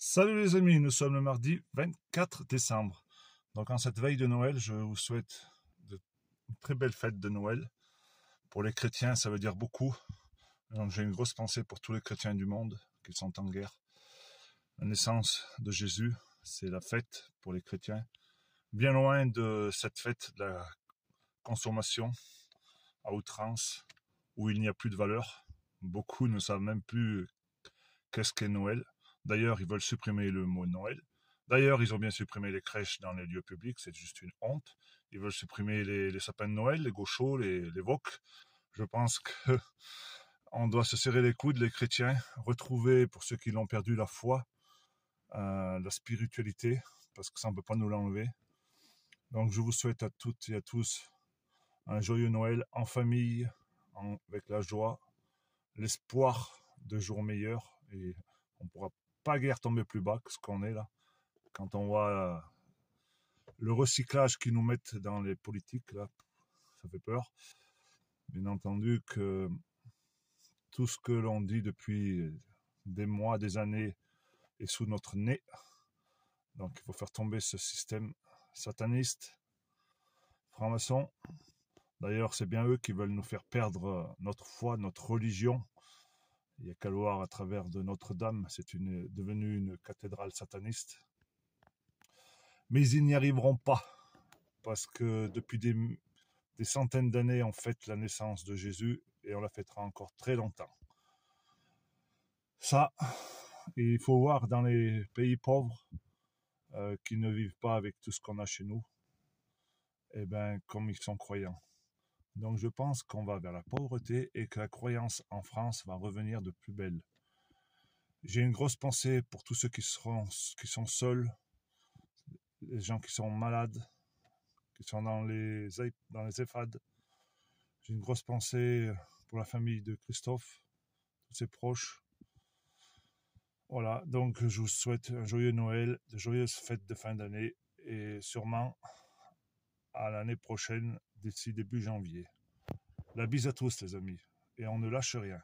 Salut les amis, nous sommes le mardi 24 décembre. Donc en cette veille de Noël, je vous souhaite de très belles fêtes de Noël. Pour les chrétiens, ça veut dire beaucoup. Donc j'ai une grosse pensée pour tous les chrétiens du monde qui sont en guerre. La naissance de Jésus, c'est la fête pour les chrétiens. Bien loin de cette fête de la consommation à outrance, où il n'y a plus de valeur. Beaucoup ne savent même plus qu'est-ce qu'est Noël. D'ailleurs, ils veulent supprimer le mot Noël. D'ailleurs, ils ont bien supprimé les crèches dans les lieux publics, c'est juste une honte. Ils veulent supprimer les sapins de Noël, les gauchos, les woks. Je pense que on doit se serrer les coudes, les chrétiens, retrouver, pour ceux qui l'ont perdu, la foi, la spiritualité, parce que ça, on ne peut pas nous l'enlever. Donc, je vous souhaite à toutes et à tous un joyeux Noël en famille, avec la joie, l'espoir de jours meilleurs, et on ne pourra pas guère tomber plus bas que ce qu'on est là. Quand on voit le recyclage qu'ils nous mettent dans les politiques, là, ça fait peur. Bien entendu que tout ce que l'on dit depuis des mois, des années est sous notre nez. Donc il faut faire tomber ce système sataniste, franc-maçon. D'ailleurs, c'est bien eux qui veulent nous faire perdre notre foi, notre religion. Il n'y a qu'à le voir à travers de Notre-Dame, c'est devenu une cathédrale sataniste. Mais ils n'y arriveront pas, parce que depuis des centaines d'années, on fête la naissance de Jésus, et on la fêtera encore très longtemps. Ça, il faut voir dans les pays pauvres, qui ne vivent pas avec tout ce qu'on a chez nous, et bien, comme ils sont croyants. Donc je pense qu'on va vers la pauvreté et que la croyance en France va revenir de plus belle. J'ai une grosse pensée pour tous ceux qui sont seuls, les gens qui sont malades, qui sont dans les EHPAD. J'ai une grosse pensée pour la famille de Christophe, tous ses proches. Voilà, donc je vous souhaite un joyeux Noël, de joyeuses fêtes de fin d'année et sûrement à l'année prochaine, d'ici début janvier. La bise à tous les amis, et on ne lâche rien.